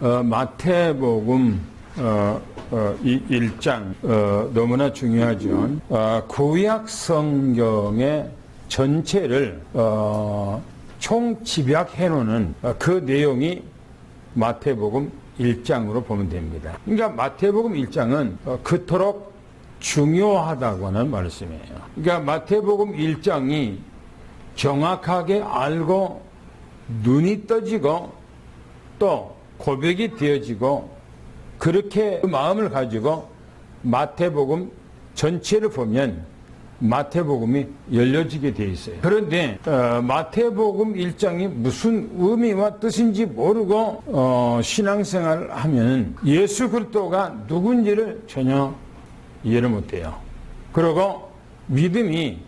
마태복음 이 1장 너무나 중요하죠. 구약 성경의 전체를 총집약해 놓는 그 내용이 마태복음 1장으로 보면 됩니다. 그러니까 마태복음 1장은 그토록 중요하다고 하는 말씀이에요. 그러니까 마태복음 1장이 정확하게 알고 눈이 떠지고 또 고백이 되어지고 그렇게 마음을 가지고 마태복음 전체를 보면 마태복음이 열려지게 되어 있어요. 그런데 마태복음 1장이 무슨 의미와 뜻인지 모르고 신앙생활을 하면 예수 그리스도가 누군지를 전혀 이해를 못해요. 그리고 믿음이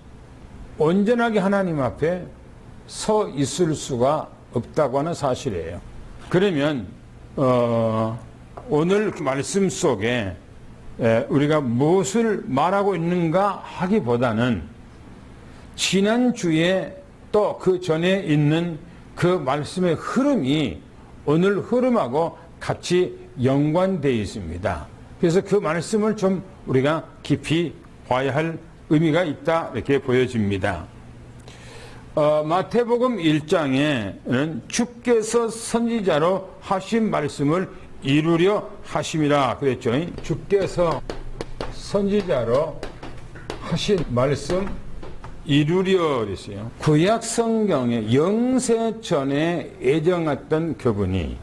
온전하게 하나님 앞에 서 있을 수가 없다고 하는 사실이에요. 그러면 오늘 말씀 속에 우리가 무엇을 말하고 있는가 하기보다는 지난주에 또 그 전에 있는 그 말씀의 흐름이 오늘 흐름하고 같이 연관되어 있습니다. 그래서 그 말씀을 좀 우리가 깊이 봐야 할 의미가 있다 이렇게 보여집니다. 마태복음 1장에는 주께서 선지자로 하신 말씀을 이루려 하심이라 그랬죠. 주께서 선지자로 하신 말씀 이루려 그랬어요. 구약 성경에 영세 전에 애정했던 그분이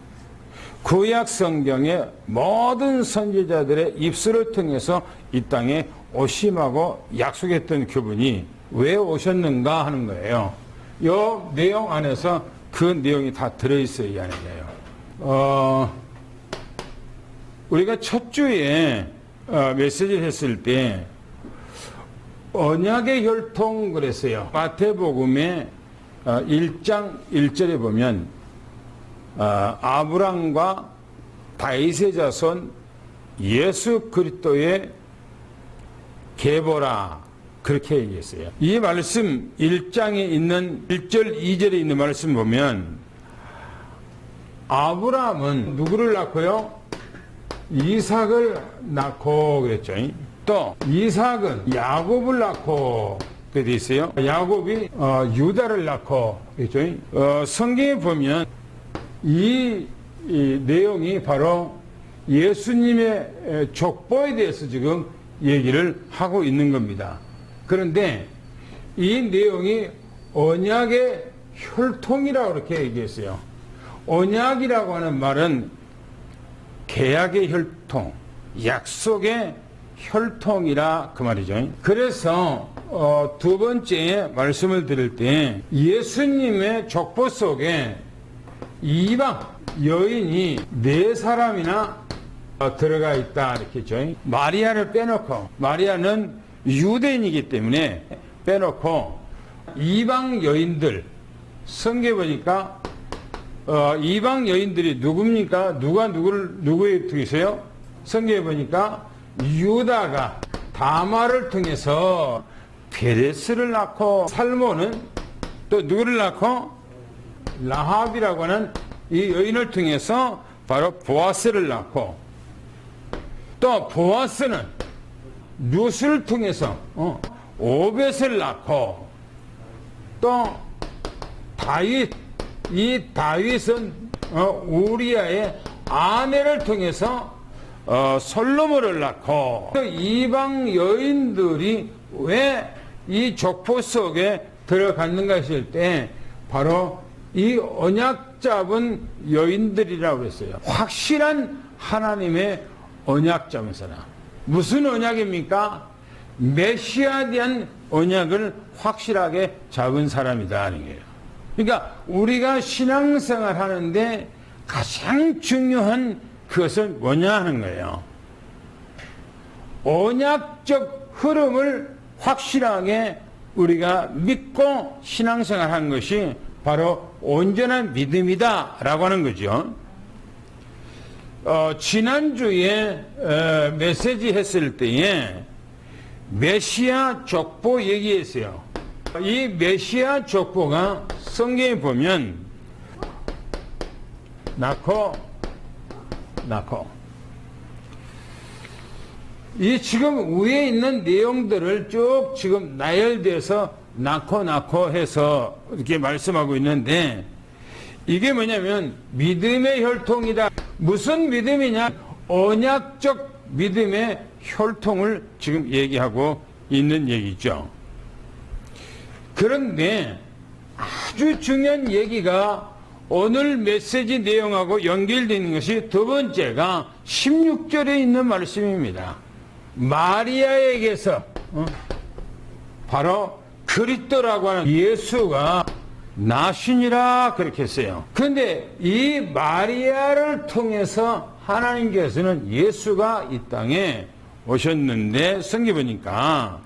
구약 성경의 모든 선지자들의 입술을 통해서 이 땅에 오심하고 약속했던 그분이 왜 오셨는가 하는 거예요. 이 내용 안에서 그 내용이 다 들어있어요. 이 안에요. 우리가 첫 주에 메시지를 했을 때 언약의 혈통 그랬어요. 마태복음의 1장 1절에 보면 아브람과 다윗의 자손 예수 그리스도의 계보라 그렇게 얘기했어요. 이 말씀 1장에 있는 1절 2절에 있는 말씀 보면 아브람은 누구를 낳고요? 이삭을 낳고 그랬죠. 또 이삭은 야곱을 낳고 그렇게 돼 있어요. 야곱이 유다를 낳고 그랬죠. 성경에 보면 이 내용이 바로 예수님의 족보에 대해서 지금 얘기를 하고 있는 겁니다. 그런데 이 내용이 언약의 혈통이라고 그렇게 얘기했어요. 언약이라고 하는 말은 계약의 혈통, 약속의 혈통이라 그 말이죠. 그래서 두 번째 말씀을 드릴 때 예수님의 족보 속에 이방 여인이 4사람이나 들어가 있다 이렇게 했죠. 마리아를 빼놓고 마리아는 유대인이기 때문에 빼놓고 이방 여인들 성경에 보니까 이방 여인들이 누굽니까? 누가 누구에 통해서요? 성경에 보니까 유다가 다말을 통해서 베레스를 낳고 살몬은 또 누구를 낳고 라합이라고 하는 이 여인을 통해서 바로 보아스를 낳고 또 보아스는 룻을 통해서 오벳을 낳고 또 다윗 이 다윗은 우리아의 아내를 통해서 솔로몬을 낳고 이방 여인들이 왜 이 족보 속에 들어갔는가 했을 때 바로 이 언약 잡은 여인들이라고 했어요. 확실한 하나님의 언약 잡은 사람. 무슨 언약입니까? 메시아에 대한 언약을 확실하게 잡은 사람이다 하는 거예요. 그러니까 우리가 신앙생활 하는데 가장 중요한 그것은 뭐냐 하는 거예요. 언약적 흐름을 확실하게 우리가 믿고 신앙생활 하는 것이 바로 온전한 믿음이다 라고 하는 거죠. 지난주에 메시지 했을 때에 메시아 족보 얘기했어요. 이 메시아 족보가 성경에 보면 낳고 낳고. 이 지금 위에 있는 내용들을 쭉 지금 나열돼서 낳고 해서 이렇게 말씀하고 있는데, 이게 뭐냐면 믿음의 혈통이다. 무슨 믿음이냐? 언약적 믿음의 혈통을 지금 얘기하고 있는 얘기죠. 그런데 아주 중요한 얘기가 오늘 메시지 내용하고 연결되는 것이 두 번째가 16절에 있는 말씀입니다. 마리아에게서 바로 그리스도라고 하는 예수가 나시니라 그렇게 했어요. 그런데 이 마리아를 통해서 하나님께서는 예수가 이 땅에 오셨는데, 성경 보니까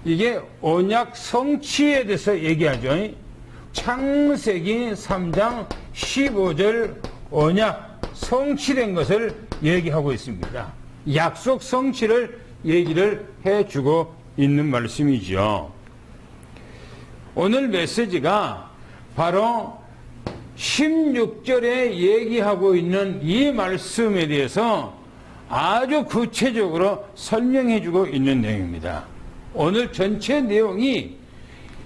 이게 언약 성취에 대해서 얘기하죠. 창세기 3장 15절 언약 성취된 것을 얘기하고 있습니다. 약속 성취를 얘기를 해주고 있는 말씀이죠. 오늘 메시지가 바로 16절에 얘기하고 있는 이 말씀에 대해서 아주 구체적으로 설명해주고 있는 내용입니다. 오늘 전체 내용이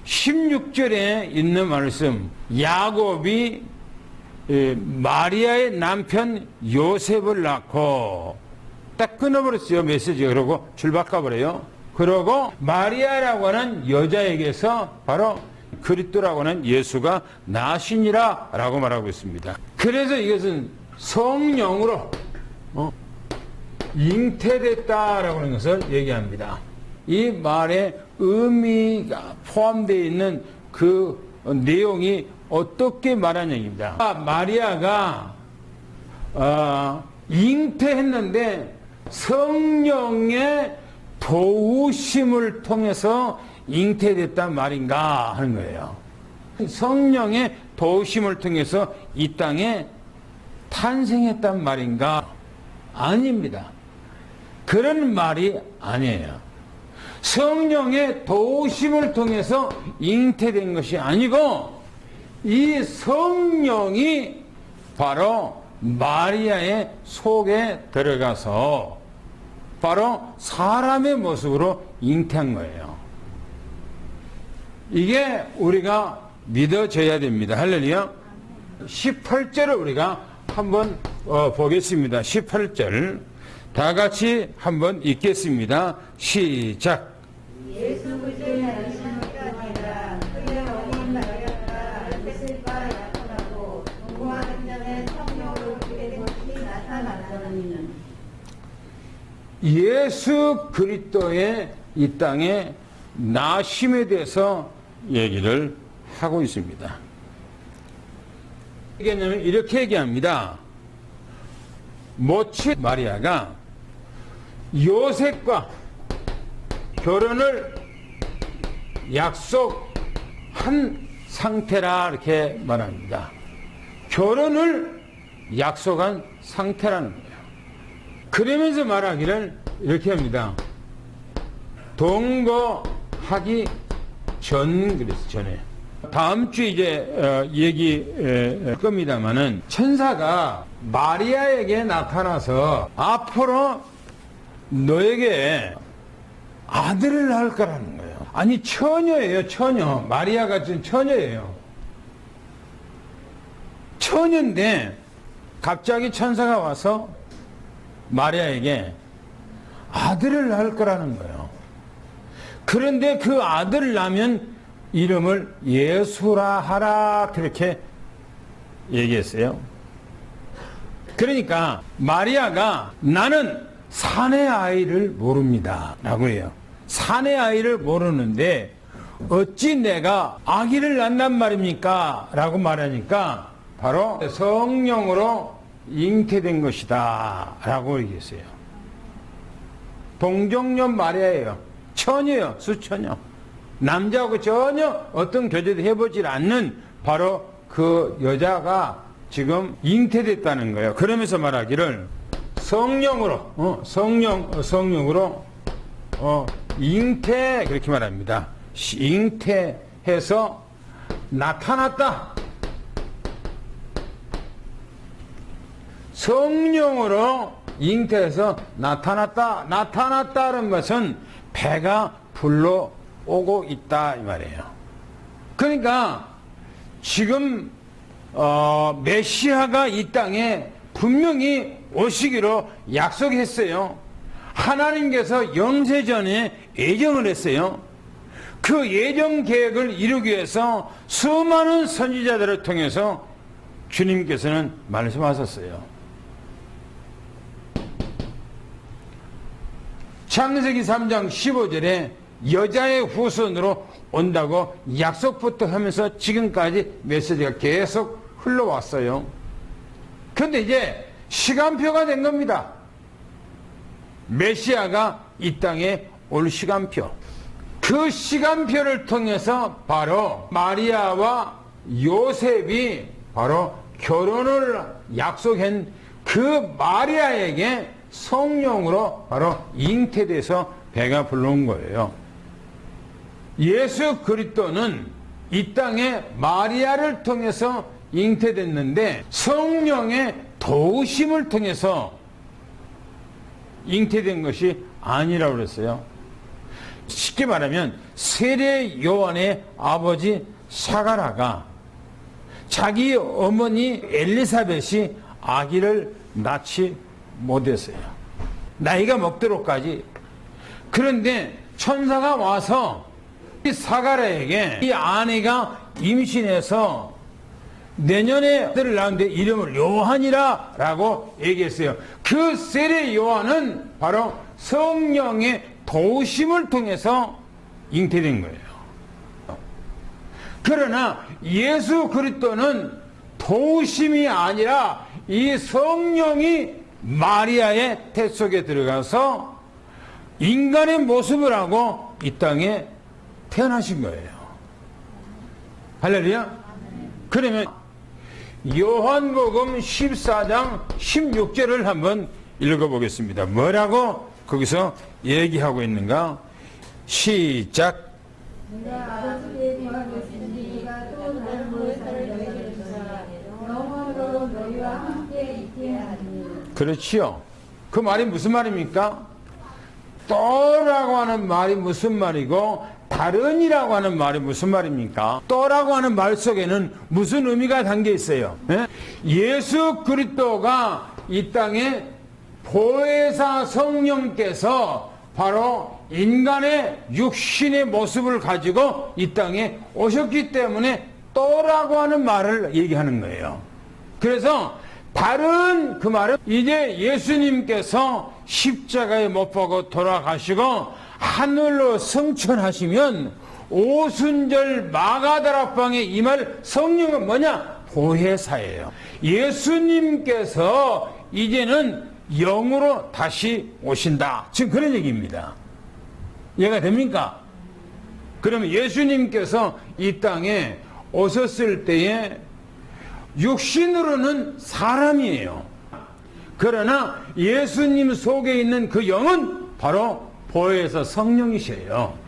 16절에 있는 말씀, 야곱이 마리아의 남편 요셉을 낳고 딱 끊어버렸어요. 메시지가. 그러고 줄 바꿔버려요. 그러고 마리아라고 하는 여자에게서 바로 그리스도라고 하는 예수가 나시니라 라고 말하고 있습니다. 그래서 이것은 성령으로 잉태됐다라고 하는 것을 얘기합니다. 이 말에 의미가 포함되어 있는 그 내용이 어떻게 말하는 얘기입니다. 마리아가 잉태했는데 성령의 도우심을 통해서 잉태됐단 말인가 하는 거예요. 성령의 도우심을 통해서 이 땅에 탄생했단 말인가? 아닙니다. 그런 말이 아니에요. 성령의 도우심을 통해서 잉태된 것이 아니고, 이 성령이 바로 마리아의 속에 들어가서 바로 사람의 모습으로 잉태한 거예요. 이게 우리가 믿어져야 됩니다. 할렐루야. 18절을 우리가 한번 보겠습니다. 18절 다 같이 한번 읽겠습니다. 시작. 예수 그리스도의 나시니라 그의 어머니 마리아가 햇빛과 약혼하고 무궁한 전에 성령으로 기대된 것이 나타났더니는 예수 그리스도의 이 땅에 나심에 대해서 얘기를 하고 있습니다. 이렇게 얘기합니다. 모치 마리아가 요셉과 결혼을 약속한 상태라 이렇게 말합니다. 결혼을 약속한 상태라는 거예요. 그러면서 말하기를 이렇게 합니다. 동거하기 전, 그래서 전에. 다음 주 이제 얘기할 겁니다만은 천사가 마리아에게 나타나서 앞으로 너에게 아들을 낳을 거라는 거예요. 아니, 처녀예요, 처녀. 마리아가 지금 처녀예요. 처녀인데 갑자기 천사가 와서 마리아에게 아들을 낳을 거라는 거예요. 그런데 그 아들을 낳으면 이름을 예수라 하라 그렇게 얘기했어요. 그러니까 마리아가 나는 사내 아이를 모릅니다 라고 해요. 사내 아이를 모르는데 어찌 내가 아기를 낳는단 말입니까? 라고 말하니까 바로 성령으로 잉태된 것이다 라고 얘기했어요. 동정녀 마리아예요. 처녀요, 수처녀. 남자하고 전혀 어떤 교제도 해보질 않는 바로 그 여자가 지금 잉태됐다는 거예요. 그러면서 말하기를 성령으로, 성령으로, 잉태, 그렇게 말합니다. 잉태해서 나타났다. 성령으로 잉태해서 나타났다는 것은 배가 불러오고 있다 이 말이에요. 그러니까 지금 메시아가 이 땅에 분명히 오시기로 약속했어요. 하나님께서 영세전에 예정을 했어요. 그 예정 계획을 이루기 위해서 수많은 선지자들을 통해서 주님께서는 말씀하셨어요. 창세기 3장 15절에 여자의 후손으로 온다고 약속부터 하면서 지금까지 메시지가 계속 흘러왔어요. 그런데 이제 시간표가 된 겁니다. 메시아가 이 땅에 올 시간표. 그 시간표를 통해서 바로 마리아와 요셉이 바로 결혼을 약속한 그 마리아에게 성령으로 바로 잉태돼서 배가 불러온 거예요. 예수 그리스도는 이 땅에 마리아를 통해서 잉태됐는데 성령의 도우심을 통해서 잉태된 것이 아니라고 그랬어요. 쉽게 말하면 세례 요한의 아버지 사가라가 자기 어머니 엘리사벳이 아기를 낳지 못했어요. 나이가 먹도록까지. 그런데 천사가 와서 이 사가랴에게 이 아내가 임신해서 내년에 아들을 낳는데 이름을 요한이라 라고 얘기했어요. 그 세례 요한은 바로 성령의 도우심을 통해서 잉태된 거예요. 그러나 예수 그리스도는 도우심이 아니라 이 성령이 마리아의 태 속에 들어가서 인간의 모습을 하고 이 땅에 태어나신 거예요. 할렐루야. 그러면 요한복음 14장 16절을 한번 읽어보겠습니다. 뭐라고 거기서 얘기하고 있는가? 시작. 내가 아버지께 구하겠으니 네가 또 다른 모사를 너희에게 주사 영원으로 너희와 함께 있게 하니. 그렇지요. 그 말이 무슨 말입니까? 또라고 하는 말이 무슨 말이고 다른이라고 하는 말이 무슨 말입니까? 또라고 하는 말 속에는 무슨 의미가 담겨 있어요? 예? 예수 그리스도가 이 땅에 보혜사 성령께서 바로 인간의 육신의 모습을 가지고 이 땅에 오셨기 때문에 또라고 하는 말을 얘기하는 거예요. 그래서 다른 그 말은 이제 예수님께서 십자가에 못 박고 돌아가시고 하늘로 승천하시면 오순절 마가다락방에 임할 성령은 뭐냐? 보혜사예요. 예수님께서 이제는 영으로 다시 오신다. 지금 그런 얘기입니다. 이해가 됩니까? 그러면 예수님께서 이 땅에 오셨을 때에 육신으로는 사람이에요. 그러나 예수님 속에 있는 그 영은 바로 보혜사 성령이세요.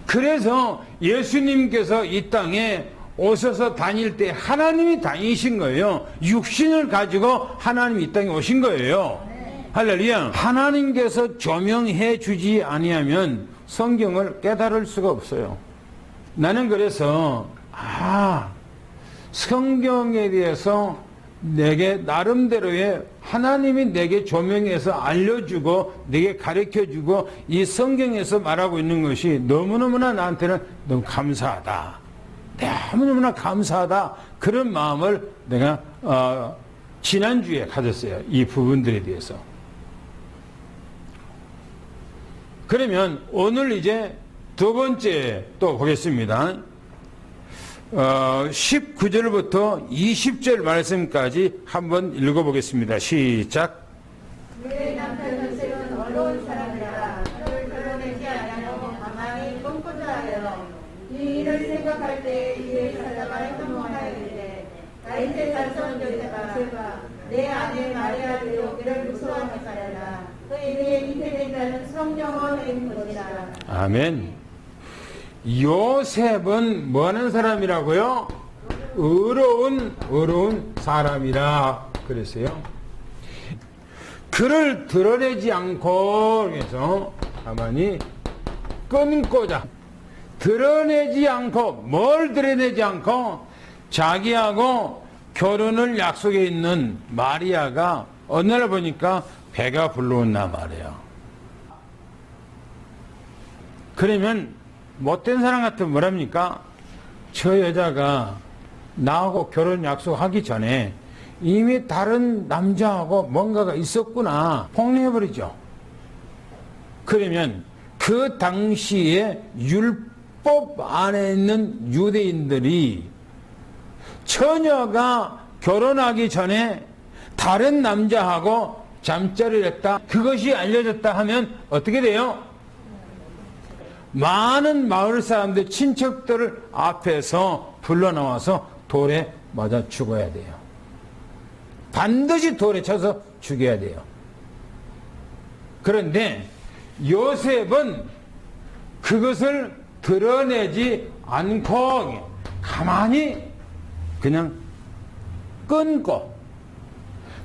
그래서 예수님께서 이 땅에 오셔서 다닐 때 하나님이 다니신 거예요. 육신을 가지고 하나님이 이 땅에 오신 거예요. 할렐루야. 하나님께서 조명해 주지 아니하면 성경을 깨달을 수가 없어요. 나는 그래서 성경에 대해서 내게 나름대로의 하나님이 내게 조명해서 알려주고 내게 가르쳐주고 이 성경에서 말하고 있는 것이 너무너무나 나한테는 너무 감사하다. 너무너무나 감사하다. 그런 마음을 내가 지난주에 가졌어요. 이 부분들에 대해서. 그러면 오늘 이제 두 번째 또 보겠습니다. 19절부터 20절 말씀까지 한번 읽어보겠습니다. 시작. 내 남편 요셉은 어려운 사람이라 그를 결혼하지 않으려고 가만히 꿈꾸자 하여 이 일을 생각할 때 이에 살다가 현몽하였는데 다윗의 자손 요셉아 내 아내 마리아를 오기를 무서워하였으나 그에게 잉태된 자는 성령으로 된 것이라. 아멘. 요셉은 뭐하는 사람이라고요? 의로운 사람이라 그랬어요. 그를 드러내지 않고 해서 가만히 끊고자 드러내지 않고 뭘 드러내지 않고 자기하고 결혼을 약속해 있는 마리아가 어느 날 보니까 배가 불러온단 말이에요. 그러면 못된 사람 같으면 뭐랍니까? 저 여자가 나하고 결혼 약속하기 전에 이미 다른 남자하고 뭔가가 있었구나 폭로해버리죠. 그러면 그 당시에 율법 안에 있는 유대인들이 처녀가 결혼하기 전에 다른 남자하고 잠자리를 했다, 그것이 알려졌다 하면 어떻게 돼요? 많은 마을 사람들, 친척들을 앞에서 불러나와서 돌에 맞아 죽어야 돼요. 반드시 돌에 쳐서 죽여야 돼요. 그런데 요셉은 그것을 드러내지 않고 가만히 그냥 끊고,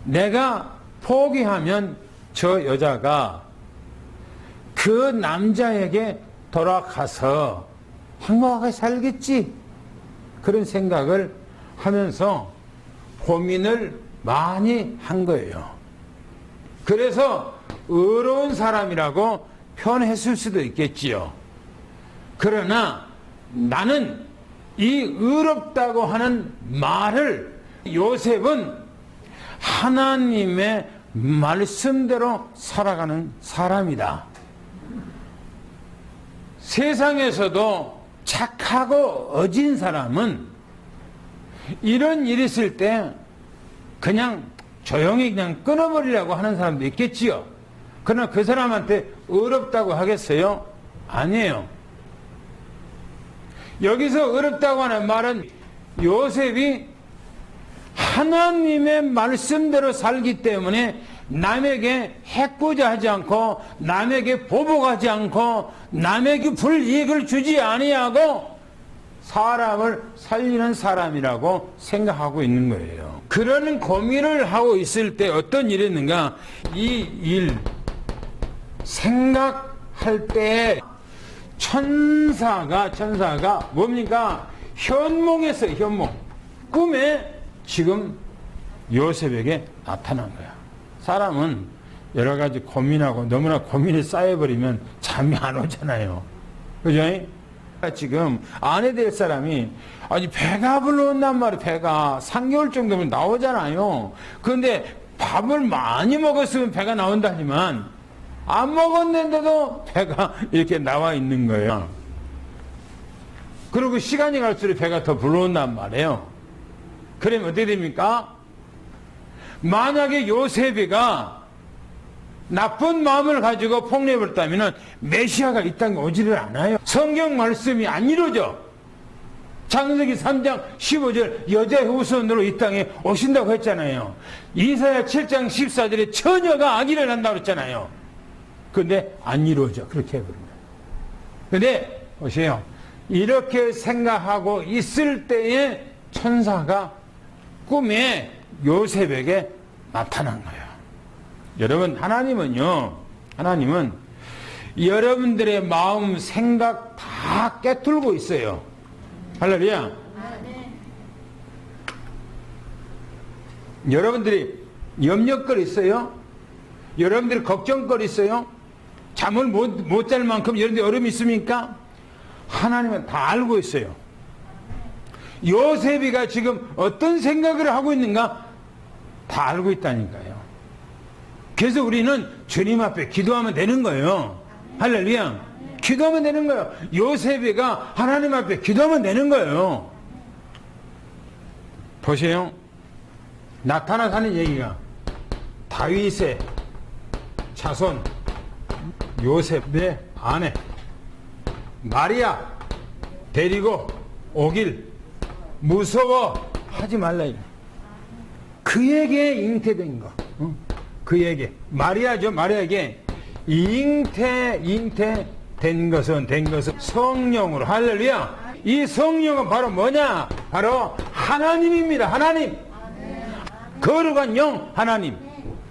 내가 포기하면 저 여자가 그 남자에게 돌아가서 행복하게 살겠지, 그런 생각을 하면서 고민을 많이 한 거예요. 그래서 의로운 사람이라고 표현했을 수도 있겠지요. 그러나 나는 이 의롭다고 하는 말을, 요셉은 하나님의 말씀대로 살아가는 사람이다. 세상에서도 착하고 어진 사람은 이런 일이 있을 때 그냥 조용히 그냥 끊어버리려고 하는 사람도 있겠지요. 그러나 그 사람한테 의롭다고 하겠어요? 아니에요. 여기서 의롭다고 하는 말은 요셉이 하나님의 말씀대로 살기 때문에 남에게 해코자 하지 않고 남에게 보복하지 않고 남에게 불이익을 주지 아니하고 사람을 살리는 사람이라고 생각하고 있는 거예요. 그런 고민을 하고 있을 때 어떤 일이 있는가? 이 일 생각할 때 천사가 뭡니까? 현몽에서 현몽, 꿈에 지금 요셉에게 나타난 거야. 사람은 여러 가지 고민하고 너무나 고민이 쌓여버리면 잠이 안 오잖아요. 그죠? 지금 아내 될 사람이 아니 배가 불러온단 말이에요. 배가 3개월 정도면 나오잖아요. 그런데 밥을 많이 먹었으면 배가 나온다지만 안 먹었는데도 배가 이렇게 나와 있는 거예요. 그리고 시간이 갈수록 배가 더 불러온단 말이에요. 그러면 어떻게 됩니까? 만약에 요셉이가 나쁜 마음을 가지고 폭로해버렸다면 메시아가 이 땅에 오지를 않아요. 성경 말씀이 안 이루어져. 창세기 3장 15절 여자의 후손으로 이 땅에 오신다고 했잖아요. 이사야 7장 14절에 처녀가 아기를 낳는다고 했잖아요. 근데 안 이루어져. 그렇게 해버립니다. 근데 보세요. 이렇게 생각하고 있을 때에 천사가 꿈에 요셉에게 나타난 거예요. 여러분, 하나님은 여러분들의 마음, 생각 다 꿰뚫고 있어요. 할렐루야. 여러분들이 염려거리 있어요? 여러분들이 걱정거리 있어요? 잠을 못 잘 만큼 여러분들이 어려움이 있습니까? 하나님은 다 알고 있어요. 요셉이가 지금 어떤 생각을 하고 있는가 다 알고 있다니까요. 그래서 우리는 주님 앞에 기도하면 되는 거예요. 할렐루야. 기도하면 되는 거예요. 요셉이가 하나님 앞에 기도하면 되는 거예요. 보세요. 나타나서 하는 얘기가 다윗의 자손 요셉의 아내 마리아 데리고 오길 무서워하지 말라. 그에게 잉태된 거. 그에게 마리아죠. 마리아에게 잉태된 것은 성령으로. 할렐루야. 이 성령은 바로 뭐냐? 바로 하나님입니다. 하나님. 거룩한 영 하나님.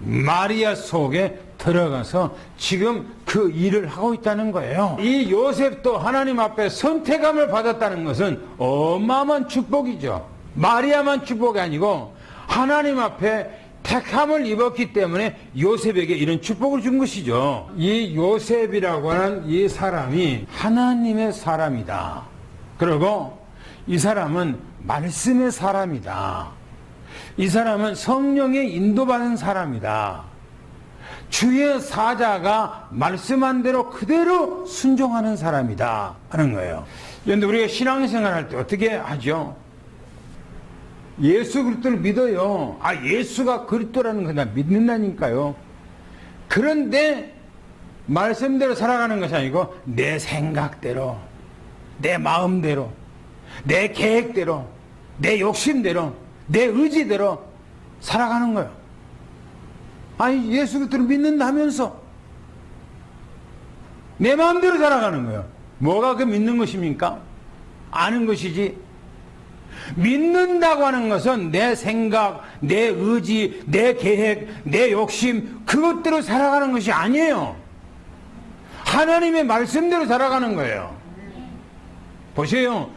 마리아 속에 들어가서 지금 그 일을 하고 있다는 거예요. 이 요셉도 하나님 앞에 선택함을 받았다는 것은 어마어마한 축복이죠. 마리아만 축복이 아니고 하나님 앞에 택함을 입었기 때문에 요셉에게 이런 축복을 준 것이죠. 이 요셉이라고 하는 이 사람이 하나님의 사람이다. 그리고 이 사람은 말씀의 사람이다. 이 사람은 성령의 인도받은 사람이다. 주의 사자가 말씀한 대로 그대로 순종하는 사람이다 하는 거예요. 그런데 우리가 신앙생활할 때 어떻게 하죠? 예수 그리스도를 믿어요. 예수가 그리스도라는 걸 나 믿는다니까요. 그런데 말씀대로 살아가는 것이 아니고 내 생각대로, 내 마음대로, 내 계획대로, 내 욕심대로, 내 의지대로 살아가는 거예요. 예수 그리스도를 믿는다면서 내 마음대로 살아가는 거예요. 뭐가 그 믿는 것입니까? 아는 것이지. 믿는다고 하는 것은 내 생각, 내 의지, 내 계획, 내 욕심, 그것대로 살아가는 것이 아니에요. 하나님의 말씀대로 살아가는 거예요. 보세요.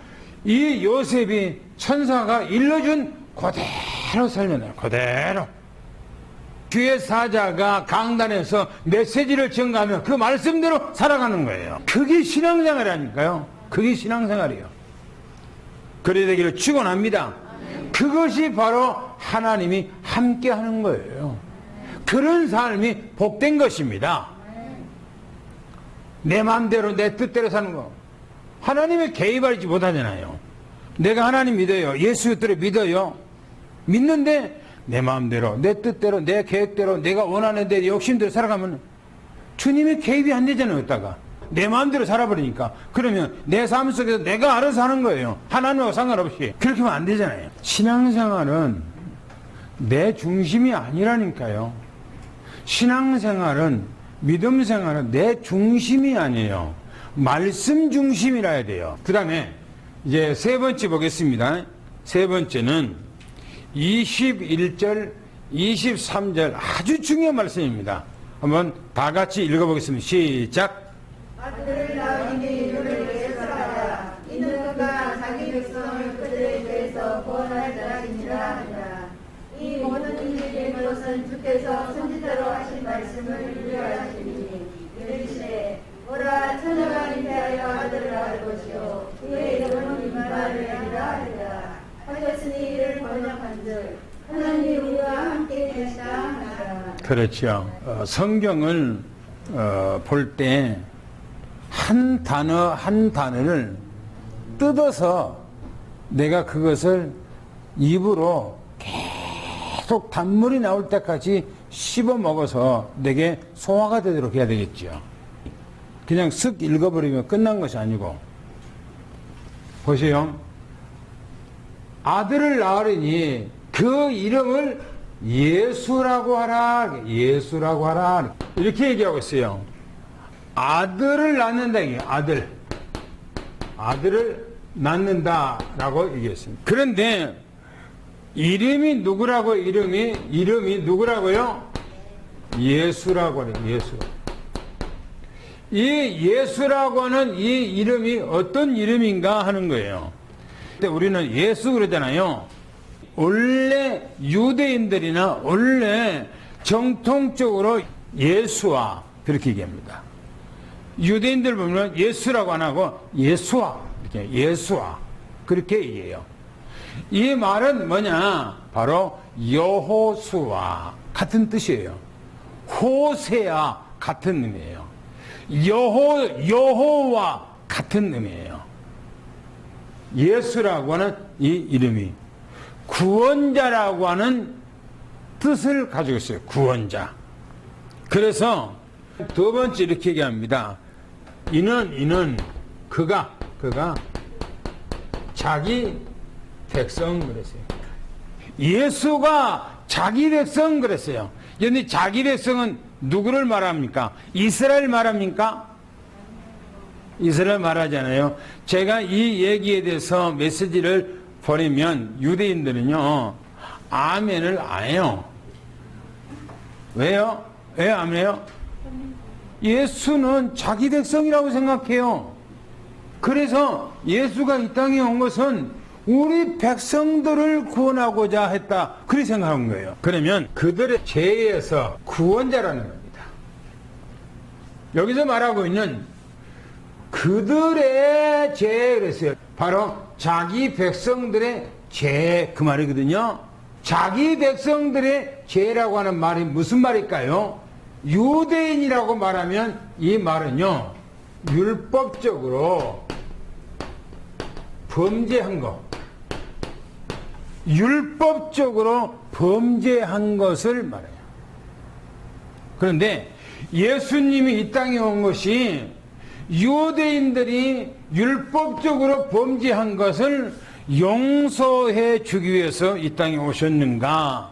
이 요셉이 천사가 일러준 그대로 살려내요. 그대로. 주의 사자가 강단에서 메시지를 전가하며 그 말씀대로 살아가는 거예요. 그게 신앙생활이라니까요. 그게 신앙생활이에요. 그래야 되기를 축원합니다. 그것이 바로 하나님이 함께 하는 거예요. 그런 삶이 복된 것입니다. 내 마음대로 내 뜻대로 사는 거 하나님의 개입하지 못하잖아요. 내가 하나님 믿어요. 예수 그리스도를 믿어요. 믿는데 내 마음대로 내 뜻대로 내 계획대로 내가 원하는 내 욕심대로 살아가면 주님의 개입이 안 되잖아요. 여기다가 내 마음대로 살아버리니까. 그러면 내 삶 속에서 내가 알아서 하는 거예요. 하나님하고 상관없이. 그렇게 하면 안 되잖아요. 신앙생활은 내 중심이 아니라니까요. 신앙생활은, 믿음생활은 내 중심이 아니에요. 말씀 중심이라 해야 돼요. 그 다음에 이제 세 번째 보겠습니다. 세 번째는 21절, 23절 아주 중요한 말씀입니다. 한번 다 같이 읽어보겠습니다. 시작. 아들을 낳으니 이름을 예수하라. 이는 그가 자기 백성을 그들의 죄에서 구원할 자이니라 하니라. 이 모든 일이 된 것은 주께서 선지자로 하신 말씀을 이루하시니 이르시되 보라 처녀가 잉태하여 아들을 낳을 것이요 그의 이름은 임마누엘이라 하리라. 하였으니 이를 번역한즉 하나님이 우리와 함께 계시다 하니라. 그렇죠. 성경을 볼 때 한 단어 한 단어를 뜯어서 내가 그것을 입으로 계속 단물이 나올 때까지 씹어 먹어서 내게 소화가 되도록 해야 되겠죠. 그냥 쓱 읽어버리면 끝난 것이 아니고. 보세요. 아들을 낳으리니 그 이름을 예수라고 하라. 예수라고 하라. 이렇게 얘기하고 있어요. 아들을 낳는다. 아들을 낳는다라고 얘기했습니다. 그런데 이름이 누구라고? 이름이 누구라고요? 예수라고 해요. 예수. 이 예수라고 하는 이 이름이 어떤 이름인가 하는 거예요. 근데 우리는 예수 그러잖아요. 원래 유대인들이나 원래 정통적으로 예수와 그렇게 얘기합니다. 유대인들 보면 예수라고 안 하고 예수와 이렇게 예수와 그렇게 얘기해요. 이 말은 뭐냐? 바로 여호수아 같은 뜻이에요. 호세아 같은 의미예요. 여호와 같은 의미예요. 예수라고 하는 이 이름이 구원자라고 하는 뜻을 가지고 있어요. 구원자. 그래서 두 번째 이렇게 얘기합니다. 이는 그가 자기 백성 그랬어요. 예수가 자기 백성 그랬어요. 그런데 자기 백성은 누구를 말합니까? 이스라엘 말합니까? 이스라엘 말하잖아요. 제가 이 얘기에 대해서 메시지를 버리면 유대인들은요 아멘을 안 해요. 왜요? 왜 안 해요? 예수는 자기 백성이라고 생각해요. 그래서 예수가 이 땅에 온 것은 우리 백성들을 구원하고자 했다. 그렇게 생각한 거예요. 그러면 그들의 죄에서 구원자라는 겁니다. 여기서 말하고 있는 그들의 죄 그랬어요. 바로 자기 백성들의 죄 그 말이거든요. 자기 백성들의 죄라고 하는 말이 무슨 말일까요? 유대인이라고 말하면 이 말은요, 율법적으로 범죄한 것, 율법적으로 범죄한 것을 말해요. 그런데 예수님이 이 땅에 온 것이 유대인들이 율법적으로 범죄한 것을 용서해 주기 위해서 이 땅에 오셨는가?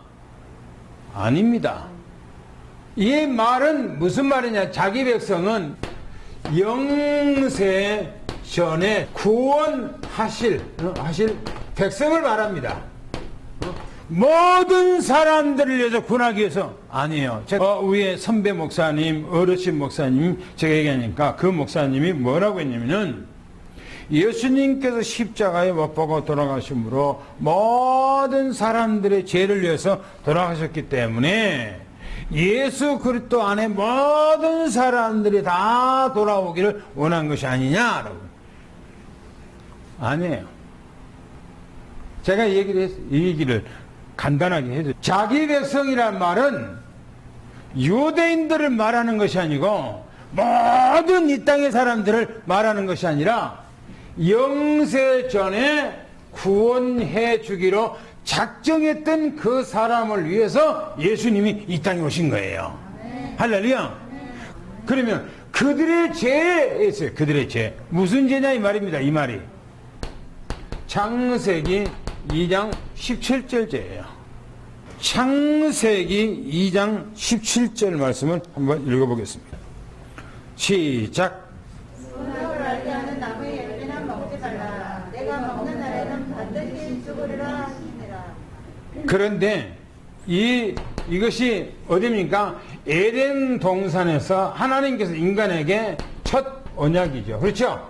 아닙니다. 이 말은 무슨 말이냐? 자기 백성은 영세 전에 구원하실 백성을 말합니다. 모든 사람들을 위해서 구원하기 위해서 아니에요. 제가 위에 선배 목사님, 어르신 목사님 제가 얘기하니까 그 목사님이 뭐라고 했냐면은 예수님께서 십자가에 못 박아 돌아가심으로 모든 사람들의 죄를 위해서 돌아가셨기 때문에 예수 그리스도 안에 모든 사람들이 다 돌아오기를 원한 것이 아니냐라고. 아니에요. 제가 이 얘기를 간단하게 해도 자기 백성이란 말은 유대인들을 말하는 것이 아니고 모든 이 땅의 사람들을 말하는 것이 아니라 영세 전에 구원해 주기로 작정했던 그 사람을 위해서 예수님이 이 땅에 오신 거예요. 할렐루야. 그러면 그들의 죄에 있어요. 그들의 죄. 무슨 죄냐 이 말입니다. 이 말이 창세기 2장 17절 죄예요. 창세기 2장 17절 말씀을 한번 읽어보겠습니다. 시작. 선악을 알게 하는 나무의 열매는 먹지 말라. 내가 먹는 날에는 반드시 죽으리라 하시니라. 그런데 이것이 어디입니까? 에덴 동산에서 하나님께서 인간에게 첫 언약이죠. 그렇죠?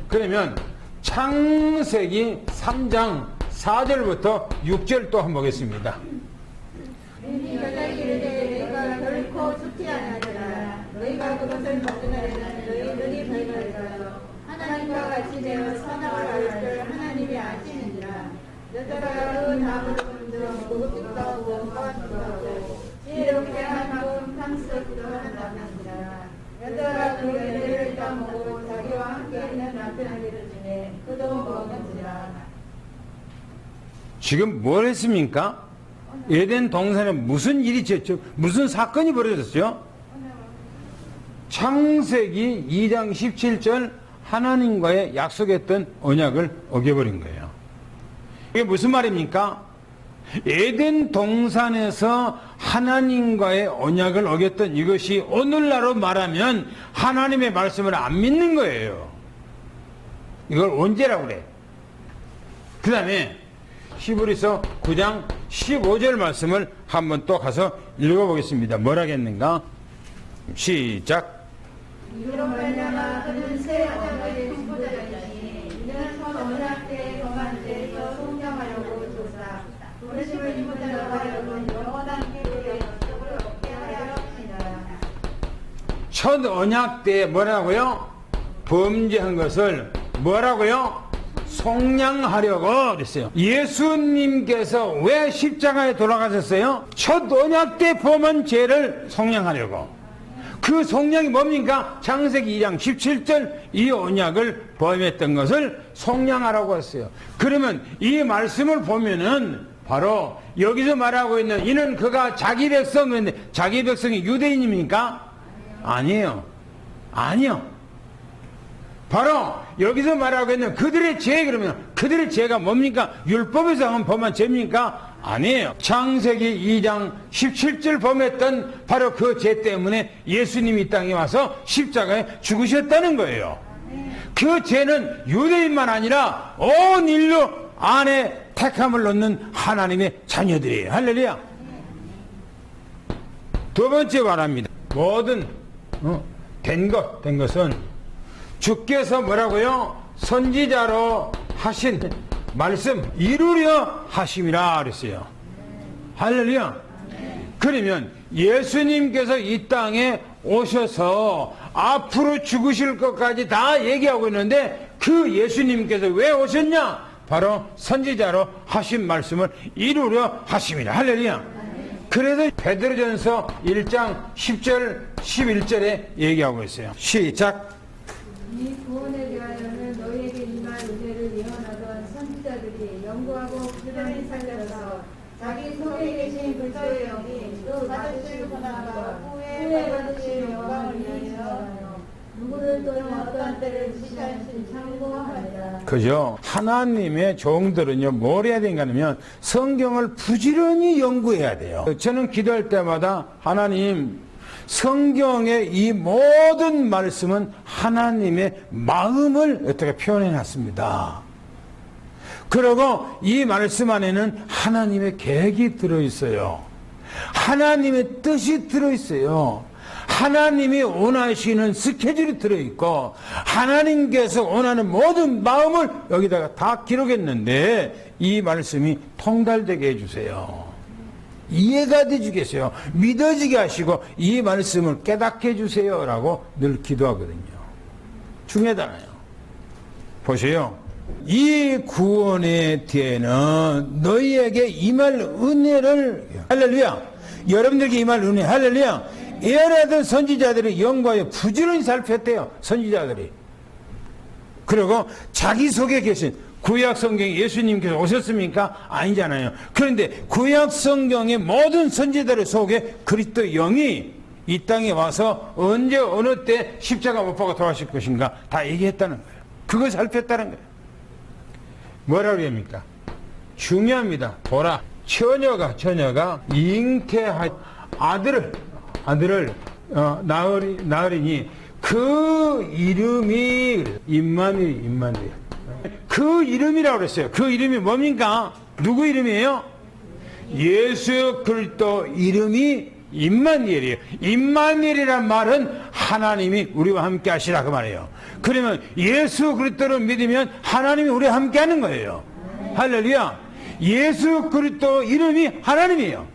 그러면 창세기 3장 4절부터 6절 또 한번 보겠습니다. 너희가 이르되 너희가 결코 죽지 아니하리라. 너희가 그것을 먹는 날에는 너희 눈이 밝아져요. 하나님과 같이 되어 선악을 알 줄 하나님이 아시느니라. 너희가 그 나무를 본즉 무겁기도 하고 무한도 하고 지혜롭게 한 만큼 탐스럽기도 한다느니라. 너희가 그 열매를 따먹고 자기와 함께 있는 남편을 이루지매 그도 먹는지라. 지금 뭘 했습니까? 에덴 동산에 무슨 일이 있었죠? 무슨 사건이 벌어졌어요? 창세기 2장 17절 하나님과의 약속했던 언약을 어겨버린 거예요. 이게 무슨 말입니까? 에덴 동산에서 하나님과의 언약을 어겼던 이것이 오늘날로 말하면 하나님의 말씀을 안 믿는 거예요. 이걸 언제라고 그래? 그 다음에 히브리서 9장 15절 말씀을 한번 또 가서 읽어보겠습니다. 뭐라겠는가? 시작. 이로 말미암아 그는 새 언약의 중보자이니 이는 첫 언약 때에 범한 죄에서 속량하려고 조사 부르심을 입은 자로 하여금 영원한 기쁨의 약속을 얻게 하려 하시니라. 첫 언약 때에 뭐라고요? 범죄한 것을 뭐라고요? 속량하려고 그랬어요. 예수님께서 왜 십자가에 돌아가셨어요? 첫 언약 때 범한 죄를 속량하려고. 그 속량이 뭡니까? 창세기 2장 17절 이 언약을 범했던 것을 속량하라고 했어요. 그러면 이 말씀을 보면은 바로 여기서 말하고 있는 이는 그가 자기 백성인데 자기 백성이 유대인입니까? 아니에요. 아니요. 바로 여기서 말하고 있는 그들의 죄, 그러면 그들의 죄가 뭡니까? 율법에서 한 범한 죄입니까? 아니에요. 창세기 2장 17절 범했던 바로 그 죄 때문에 예수님이 이 땅에 와서 십자가에 죽으셨다는 거예요. 그 죄는 유대인만 아니라 온 인류 안에 택함을 얻는 하나님의 자녀들이에요. 할렐루야. 두 번째 말합니다. 모든 된 것은 주께서 뭐라고요? 선지자로 하신 말씀 이루려 하심이라 그랬어요. 할렐루야. 그러면 예수님께서 이 땅에 오셔서 앞으로 죽으실 것까지 다 얘기하고 있는데 그 예수님께서 왜 오셨냐? 바로 선지자로 하신 말씀을 이루려 하심이라. 할렐루야. 그래서 베드로전서 1장 10절 11절에 얘기하고 있어요. 시작. 이 구원에 대하여는 너희에게 임할 은혜를 예언하던 선지자들이 연구하고 부지런히 살려서 자기 속에 계신 그리스도의 영이 또 받으실 권한과 후에 받으실 영광을 위하여 누구를 또는 어떤 때를 지시하신 참고하리라. 그죠? 하나님의 종들은요, 뭘 해야 되는가 하면 성경을 부지런히 연구해야 돼요. 저는 기도할 때마다 하나님, 성경의 이 모든 말씀은 하나님의 마음을 어떻게 표현해 놨습니다. 그리고 이 말씀 안에는 하나님의 계획이 들어있어요. 하나님의 뜻이 들어있어요. 하나님이 원하시는 스케줄이 들어있고 하나님께서 원하는 모든 마음을 여기다가 다 기록했는데 이 말씀이 통달되게 해주세요. 이해가 되주겠어요. 믿어지게 하시고 이 말씀을 깨닫게 해주세요 라고 늘 기도하거든요. 중요하잖아요. 보세요. 이 구원의 뒤에는 너희에게 임할 은혜를, 할렐루야, 여러분들에게 임할 은혜, 할렐루야, 예언하던 선지자들이 연구하여 부지런히 살폈대요. 선지자들이. 그리고 자기 속에 계신 구약 성경에 예수님께서 오셨습니까? 아니잖아요. 그런데 구약 성경의 모든 선지자들 속에 그리스도 영이 이 땅에 와서 언제 어느 때 십자가 못 박아 돌아가실 것인가 다 얘기했다는 거예요. 그걸 살폈다는 거예요. 뭐라고 합니까? 중요합니다. 보라, 처녀가 잉태할 아들을 낳으리니 그 이름이 임마누엘. 그 이름이라고 그랬어요. 그 이름이 뭡니까? 누구 이름이에요? 예수 그리스도 이름이 임마누엘이에요. 임마누엘이란 말은 하나님이 우리와 함께 하시라 그 말이에요. 그러면 예수 그리스도를 믿으면 하나님이 우리와 함께 하는 거예요. 할렐루야. 예수 그리스도 이름이 하나님이에요.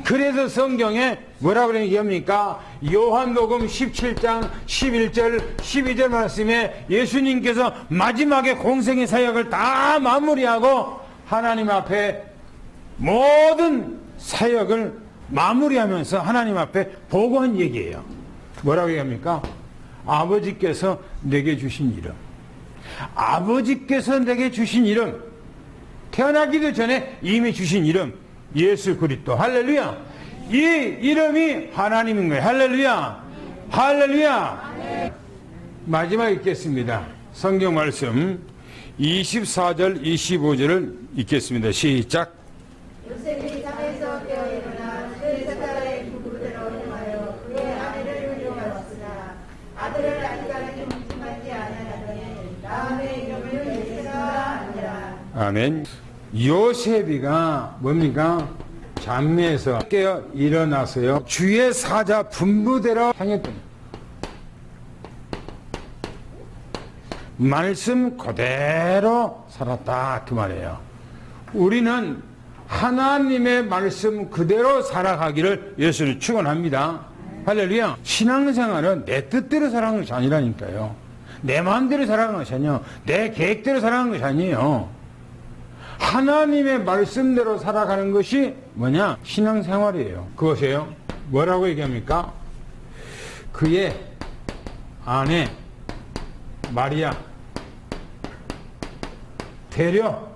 그래서 성경에 뭐라고 얘기합니까? 요한복음 17장 11절 12절 말씀에 예수님께서 마지막에 공생의 사역을 다 마무리하고 하나님 앞에 모든 사역을 마무리하면서 하나님 앞에 보고한 얘기예요. 뭐라고 얘기합니까? 아버지께서 내게 주신 이름, 아버지께서 내게 주신 이름, 태어나기도 전에 이미 주신 이름 예수 그리스도. 할렐루야. 이 이름이 하나님인 거예요. 할렐루야. 할렐루야. 마지막 읽겠습니다. 성경 말씀 24절 25절을 읽겠습니다. 시작. 요셉이 잠에서 깨어 일어나 그의 색깔의 부부대로 행하여 그의 아내를 유용하였으나 아들을 아직까지 문지맞지 아니하더니 다음에 이름을 예수라 하니라. 아멘. 요셉이가 뭡니까? 잠에서 깨어 일어나서요, 주의 사자 분부대로 행했더니 말씀 그대로 살았다 그 말이에요. 우리는 하나님의 말씀 그대로 살아가기를 예수는 축원합니다. 할렐루야. 신앙생활은 내 뜻대로 살아가는 것이 아니라니까요. 내 마음대로 살아가는 것이 아니에요. 내 계획대로 살아가는 것이 아니에요. 하나님의 말씀대로 살아가는 것이 뭐냐? 신앙생활이에요. 그것이에요. 뭐라고 얘기합니까? 그의 아내 마리아 데려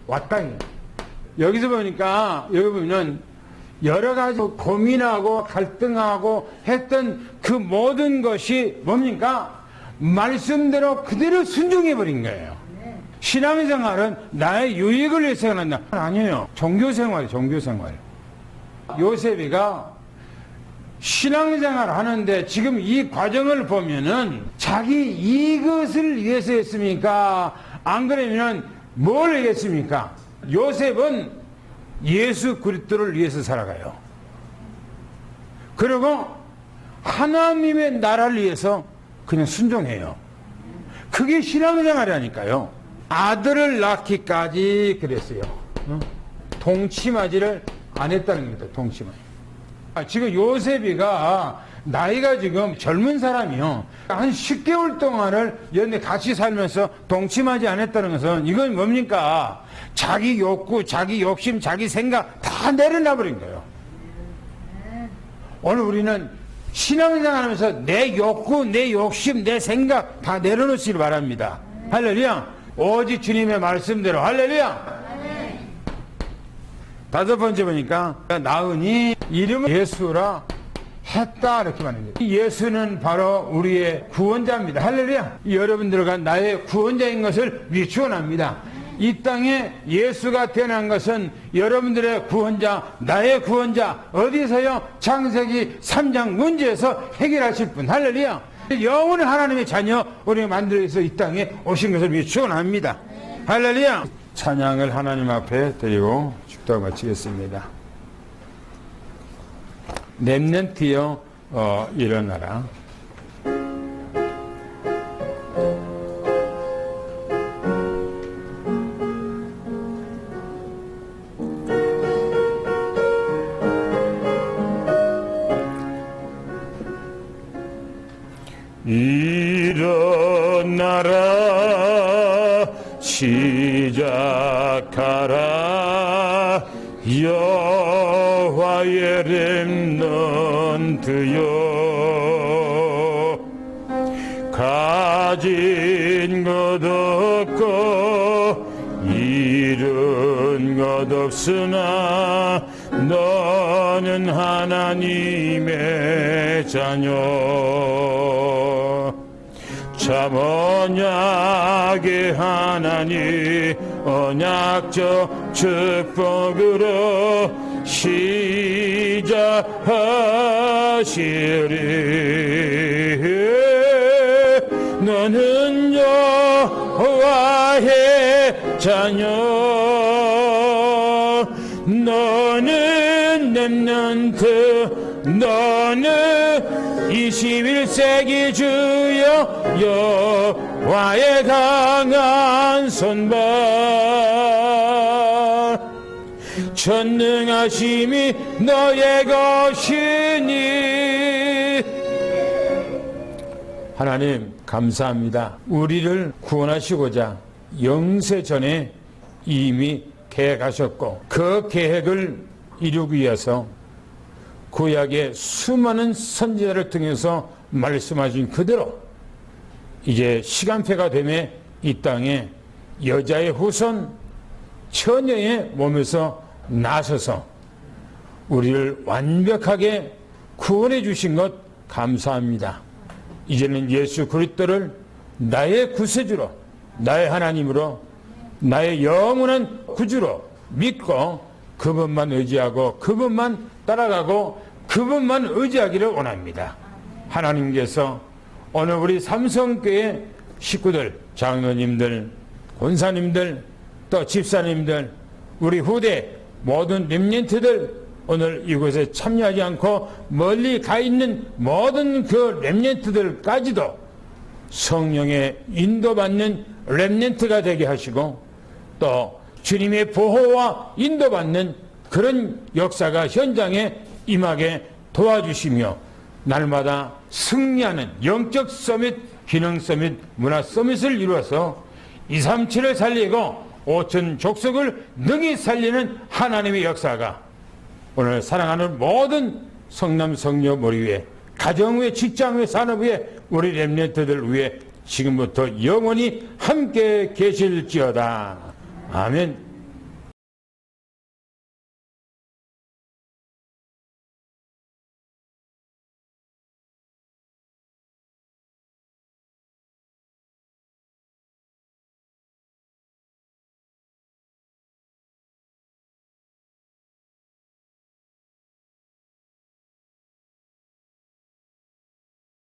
왔다. 여기서 보니까 여기 보면 여러 가지 고민하고 갈등하고 했던 그 모든 것이 뭡니까? 말씀대로 그대로 순종해 버린 거예요. 신앙생활은 나의 유익을 위해서 한다. 아니에요. 종교생활이에요. 종교생활. 요셉이가 신앙생활을 하는데 지금 이 과정을 보면은 자기 이것을 위해서 했습니까? 안 그러면은 뭘 했습니까? 요셉은 예수 그리스도를 위해서 살아가요. 그리고 하나님의 나라를 위해서 그냥 순종해요. 그게 신앙생활이라니까요. 아들을 낳기까지 그랬어요. 동치마지를 안 했다는 겁니다. 동치마지. 지금 요셉이가 나이가 지금 젊은 사람이요. 한 10개월 동안을 연애 같이 살면서 동치마지 안 했다는 것은 이건 뭡니까? 자기 욕구, 자기 욕심, 자기 생각 다 내려놔버린 거예요. 오늘 우리는 신앙생활 하면서 내 욕구, 내 욕심, 내 생각 다 내려놓으시길 바랍니다. 할렐루야. 오직 주님의 말씀대로. 할렐루야. 다섯 번째 보니까 나은이 이름을 예수라 했다 이렇게 말합니다. 예수는 바로 우리의 구원자입니다. 할렐루야. 여러분들과 나의 구원자인 것을 미추원합니다. 이 땅에 예수가 태어난 것은 여러분들의 구원자, 나의 구원자, 어디서요? 창세기 3장 문제에서 해결하실 분. 할렐루야. 영원히 하나님의 자녀 우리가 만들기 위해서 이 땅에 오신 것을 미추원합니다. 할렐루야. 찬양을 하나님 앞에 드리고 축도를 마치겠습니다. 렘넌트여 일어나라. 일어나라 시작하라 여호와의 렘넌트여 가진 것 없고 잃은 것 없으나 너는 하나님의 자녀 참 언약의 하나님 언약적 축복으로 시작하시리 너는 여호와의 자녀 너는 렘넌트 너는 21세기 주여 여호와의 강한 손발 전능하심이 너의 것이니 하나님 감사합니다. 우리를 구원하시고자 영세 전에 이미 계획하셨고 그 계획을 이루기 위해서 구약의 수많은 선지자를 통해서 말씀하신 그대로 이제 시간표가 되매 이 땅에 여자의 후손 처녀의 몸에서 나서서 우리를 완벽하게 구원해 주신 것 감사합니다. 이제는 예수 그리스도를 나의 구세주로 나의 하나님으로 나의 영원한 구주로 믿고 그분만 의지하고 그분만 따라가고 그분만 의지하기를 원합니다. 하나님께서 오늘 우리 삼성교회 식구들, 장로님들, 권사님들, 또 집사님들, 우리 후대 모든 렘넌트들 오늘 이곳에 참여하지 않고 멀리 가 있는 모든 그 렘넌트들까지도 성령의 인도받는 렘넌트가 되게 하시고 또 주님의 보호와 인도받는 그런 역사가 현장에 임하게 도와주시며 날마다 승리하는 영적 서밋, 기능 서밋, 문화 서밋을 이루어서 237을 살리고 5천 족속을 능히 살리는 하나님의 역사가 오늘 사랑하는 모든 성남 성녀 머리 위에 가정 위에 직장 위에 산업 위에 우리 렘넌트들 위에 지금부터 영원히 함께 계실지어다. 아멘.